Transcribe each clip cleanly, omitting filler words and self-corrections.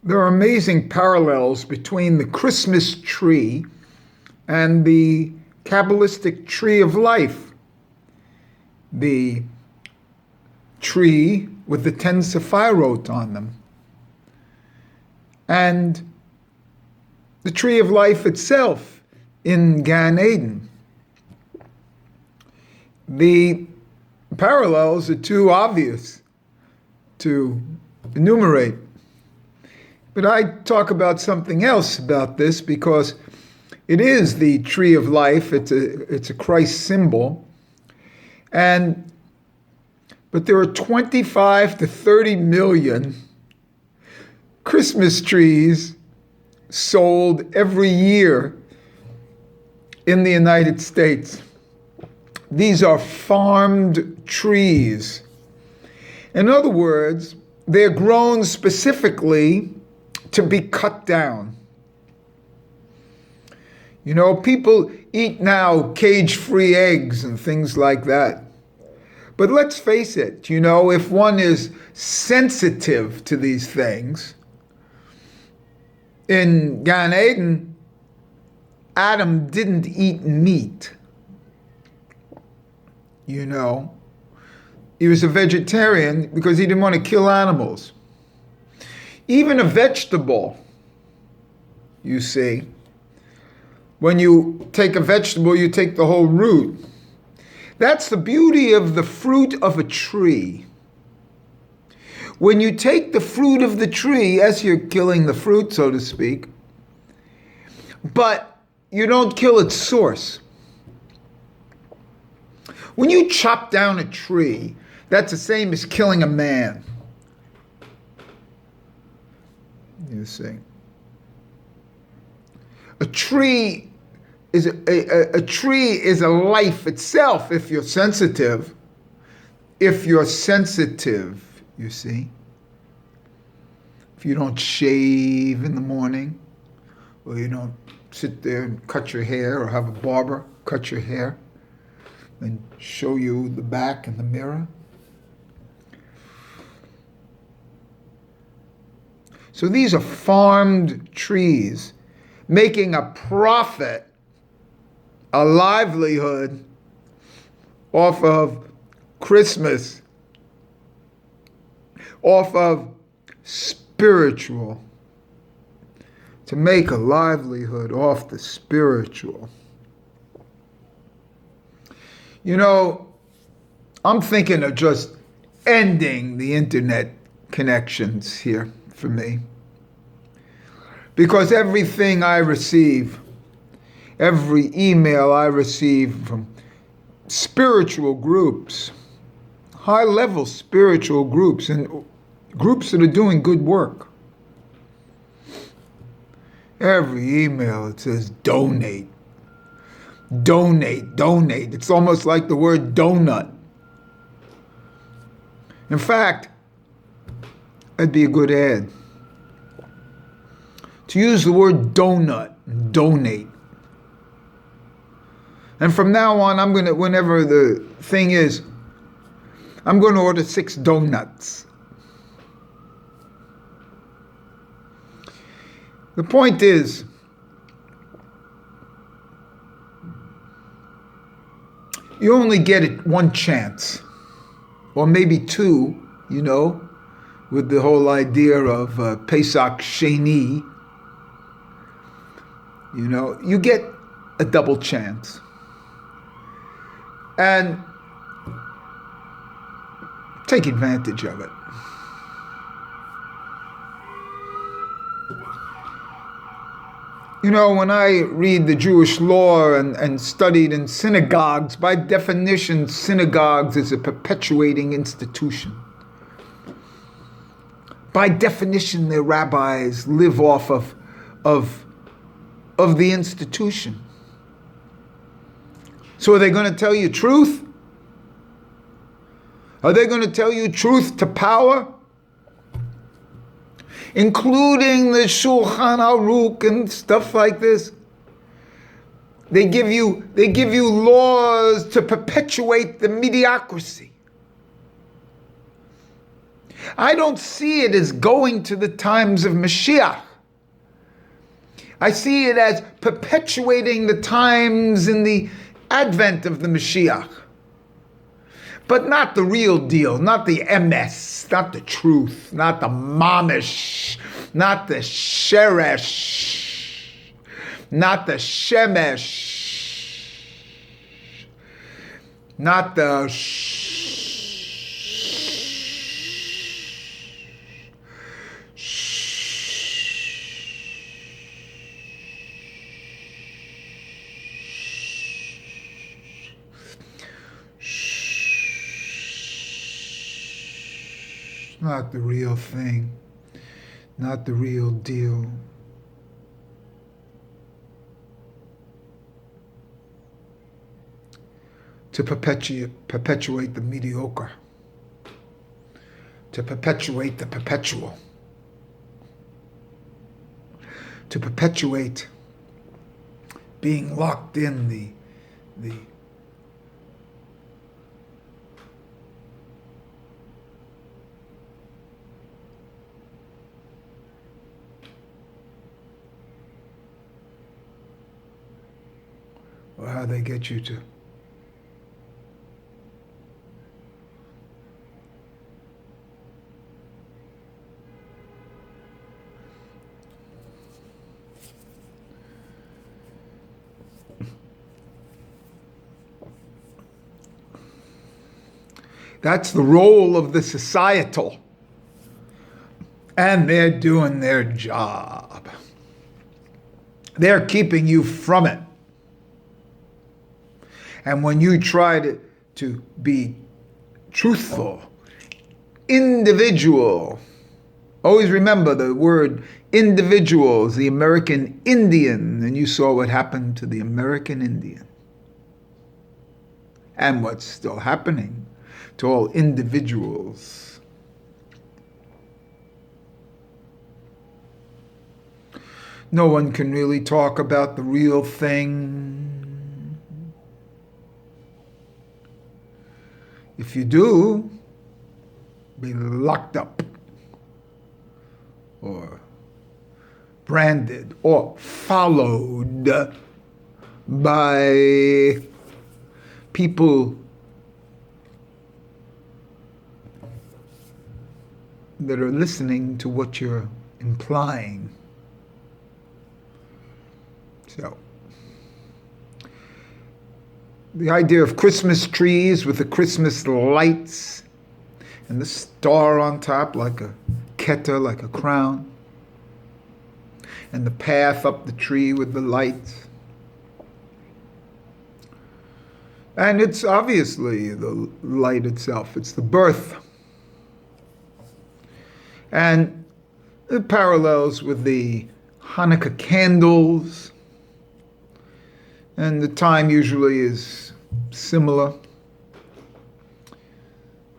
There are amazing parallels between the Christmas tree and the Kabbalistic tree of life. The tree with the 10 sephirot on them. And the tree of life itself in Gan Eden. The parallels are too obvious to enumerate. But I talk about something else about this because it is the tree of life. It's a Christ symbol. But there are 25 to 30 million Christmas trees sold every year in the United States. These are farmed trees. In other words, they're grown specifically to be cut down. You know, people eat now cage-free eggs and things like that. But let's face it, you know, if one is sensitive to these things, in Gan Eden, Adam didn't eat meat. You know, he was a vegetarian because he didn't want to kill animals. Even a vegetable, you see, when you take a vegetable, you take the whole root. That's the beauty of the fruit of a tree. When you take the fruit of the tree, as you're killing the fruit, so to speak, but you don't kill its source. When you chop down a tree, that's the same as killing a man. You see. A tree is a life itself if you're sensitive. If you're sensitive, you see. If you don't shave in the morning, or you don't sit there and cut your hair, or have a barber cut your hair and show you the back in the mirror. So these are farmed trees, making a profit, a livelihood off of Christmas, off of spiritual, to make a livelihood off the spiritual. You know, I'm thinking of just ending the internet connections here for me. Because everything I receive, every email I receive from spiritual groups, high-level spiritual groups, and groups that are doing good work, every email it says donate. Donate, donate. It's almost like the word donut. In fact, that'd be a good ad. To use the word donut, donate. And from now on, I'm going to, whenever the thing is, I'm going to order 6 donuts. The point is, you only get it one chance, or maybe 2, you know, with the whole idea of Pesach Sheni. You know, you get a double chance. And take advantage of it. You know, when I read the Jewish law and studied in synagogues, by definition, synagogues is a perpetuating institution. By definition, their rabbis live off of the institution. So are they going to tell you truth? Are they going to tell you truth to power? Including the Shulchan Aruch and stuff like this. They give you laws to perpetuate the mediocrity. I don't see it as going to the times of Mashiach. I see it as perpetuating the times in the advent of the Mashiach. But not the real deal, not the emes, not the truth, not the mamish, not the sheresh, not the shemesh, not the not the real thing, not the real deal. To perpetuate the mediocre, to perpetuate the perpetual, to perpetuate being locked in the or how they get you to that's the role of the societal. And they're doing their job. They're keeping you from it. And when you try to be truthful, individual, always remember the word individual is the American Indian, and you saw what happened to the American Indian. And what's still happening to all individuals. No one can really talk about the real thing. If you do, be locked up or branded or followed by people that are listening to what you're implying. So, the idea of Christmas trees with the Christmas lights and the star on top like a keter, like a crown, and the path up the tree with the lights. And it's obviously the light itself, it's the birth. And it parallels with the Hanukkah candles, and the time usually is similar.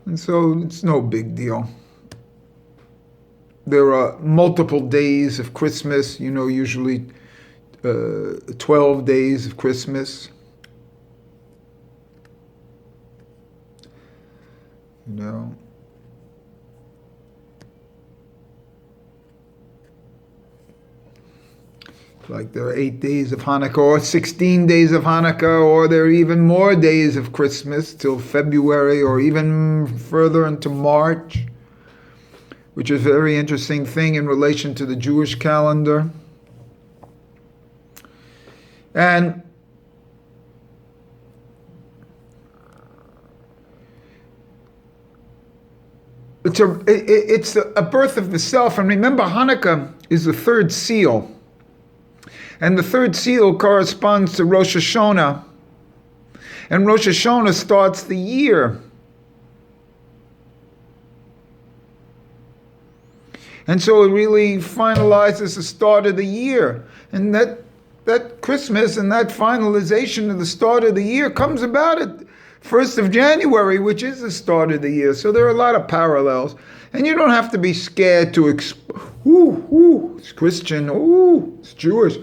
And so it's no big deal. There are multiple days of Christmas, usually 12 days of Christmas. Like there are 8 days of Hanukkah, or 16 days of Hanukkah, or there are even more days of Christmas till February, or even further into March, which is a very interesting thing in relation to the Jewish calendar. And it's a birth of the self. And remember, Hanukkah is the third seal. And the third seal corresponds to Rosh Hashanah. And Rosh Hashanah starts the year. And so it really finalizes the start of the year. And that Christmas and that finalization of the start of the year comes about at 1st of January, which is the start of the year. So there are a lot of parallels. And you don't have to be scared to, it's Christian, it's Jewish.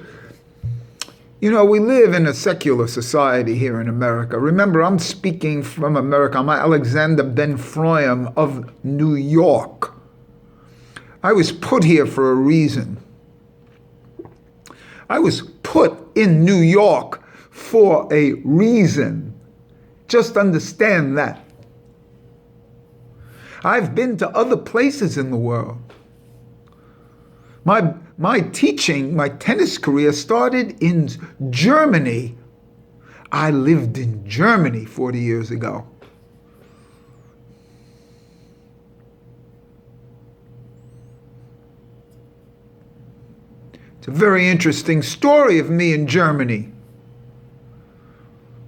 We live in a secular society here in America. Remember, I'm speaking from America. I'm Alexander Ben Froyam of New York. I was put here for a reason. I was put in New York for a reason. Just understand that. I've been to other places in the world. My teaching, my tennis career started in Germany. I lived in Germany 40 years ago. It's a very interesting story of me in Germany.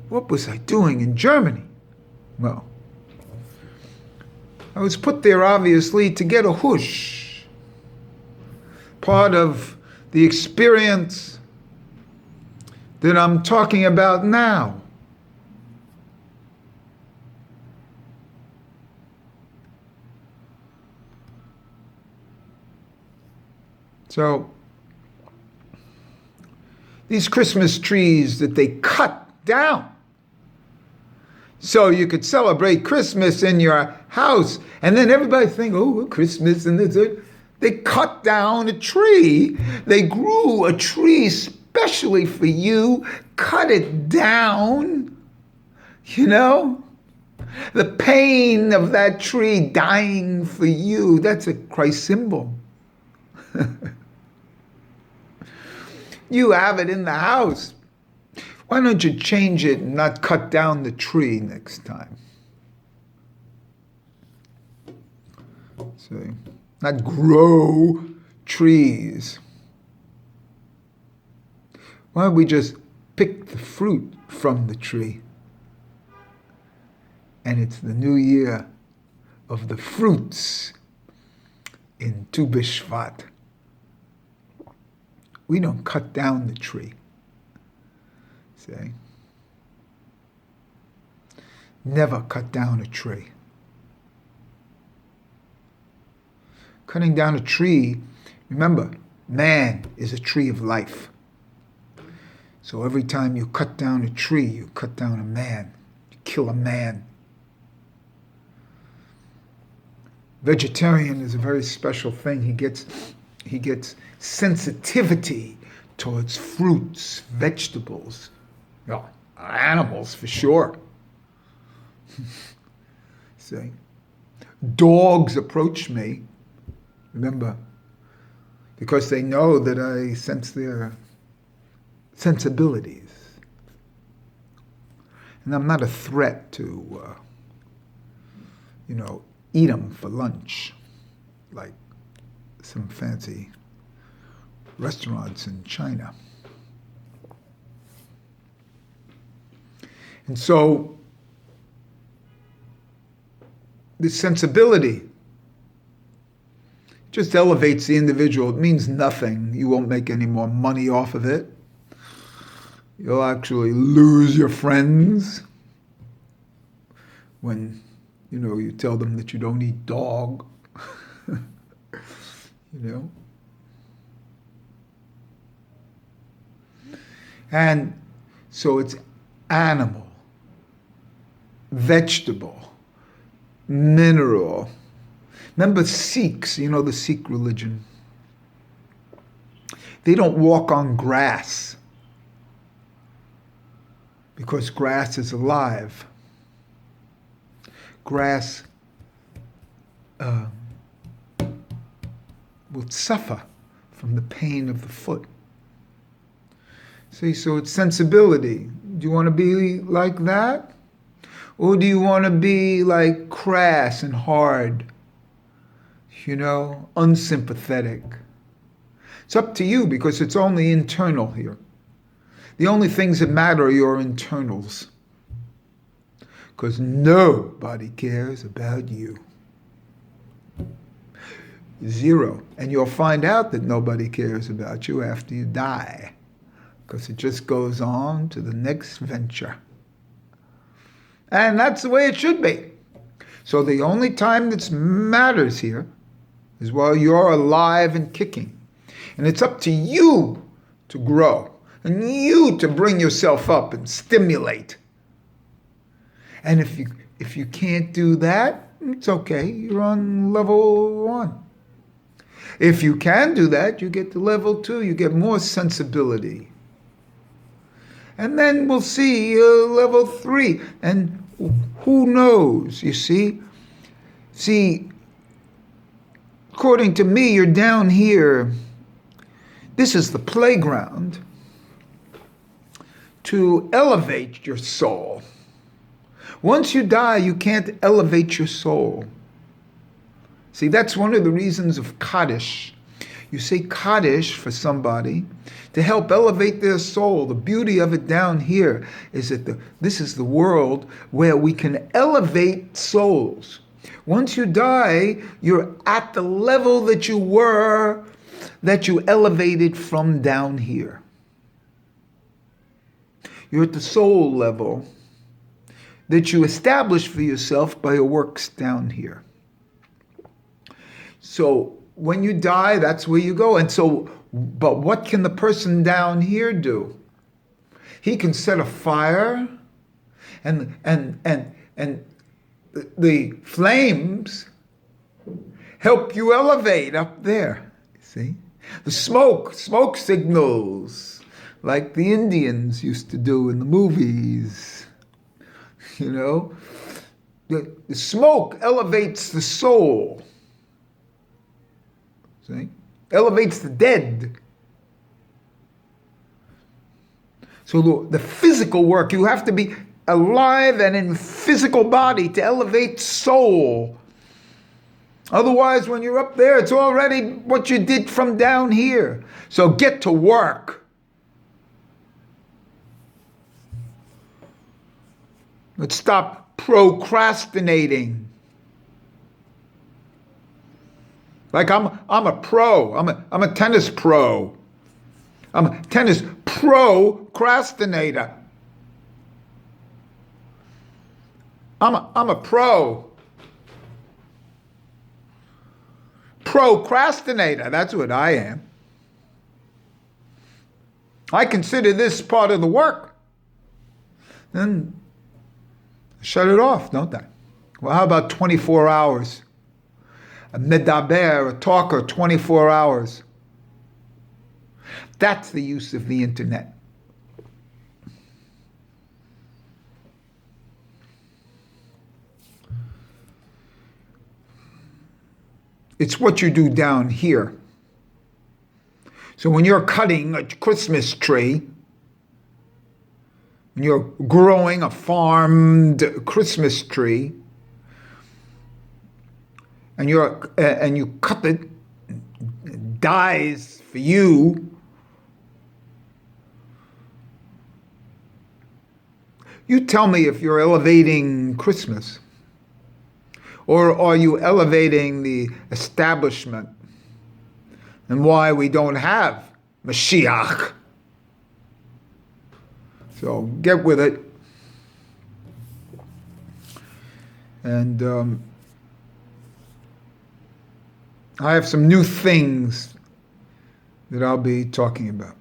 What was I doing in Germany? Well, I was put there obviously to get a whoosh. Part of the experience that I'm talking about now. So, these Christmas trees that they cut down so you could celebrate Christmas in your house, and then everybody think, oh, Christmas and this. They cut down a tree. They grew a tree specially for you, cut it down, you know? The pain of that tree dying for you, that's a Christ symbol. You have it in the house. Why don't you change it and not cut down the tree next time? See? Not grow trees. Why don't we just pick the fruit from the tree? And it's the new year of the fruits in Tu B'Shvat. We don't cut down the tree. See? Never cut down a tree. Cutting down a tree, remember, man is a tree of life. So every time you cut down a tree, you cut down a man. You kill a man. Vegetarian is a very special thing. He gets sensitivity towards fruits, vegetables, well, animals for sure. See, dogs approach me, remember, because they know that I sense their sensibilities. And I'm not a threat to, eat them for lunch, like some fancy restaurants in China. And so, this sensibility just elevates the individual. It means nothing. You won't make any more money off of it. You'll actually lose your friends when, you tell them that you don't eat dog. And so it's animal, vegetable, mineral. Remember Sikhs, the Sikh religion. They don't walk on grass because grass is alive. Grass will suffer from the pain of the foot. See, so it's sensibility. Do you want to be like that? Or do you want to be like crass and hard? Unsympathetic. It's up to you because it's only internal here. The only things that matter are your internals. Because nobody cares about you. Zero. And you'll find out that nobody cares about you after you die. Because it just goes on to the next venture. And that's the way it should be. So the only time that matters here is while you're alive and kicking. And it's up to you to grow. And you to bring yourself up and stimulate. And if you can't do that, it's okay. You're on level 1. If you can do that, you get to level 2, you get more sensibility. And then we'll see level 3. And who knows, you see? See, according to me, you're down here. This is the playground to elevate your soul. Once you die, you can't elevate your soul. See, that's one of the reasons of Kaddish. You say Kaddish for somebody to help elevate their soul. The beauty of it down here is that this is the world where we can elevate souls. Once you die, you're at the level that you were, that you elevated from down here. You're at the soul level that you establish for yourself by your works down here. So when you die, that's where you go. And so, but what can the person down here do? He can set a fire, and the flames help you elevate up there. See? The smoke signals, like the Indians used to do in the movies. You know? The smoke elevates the soul. See? Elevates the dead. So the physical work, you have to be alive and in physical body to elevate soul. Otherwise, when you're up there, it's already what you did from down here. So get to work. Let's stop procrastinating. Like I'm a pro. I'm a tennis pro. I'm a tennis procrastinator. I'm a pro. Procrastinator. That's what I am. I consider this part of the work. Then shut it off, don't I? Well, how about 24 hours? A medaber, a talker, 24 hours. That's the use of the internet. It's what you do down here. So when you're cutting a Christmas tree, when you're growing a farmed Christmas tree, and you cut it, it dies for you. You tell me if you're elevating Christmas, or are you elevating the establishment and why we don't have Mashiach? So get with it. And I have some new things that I'll be talking about.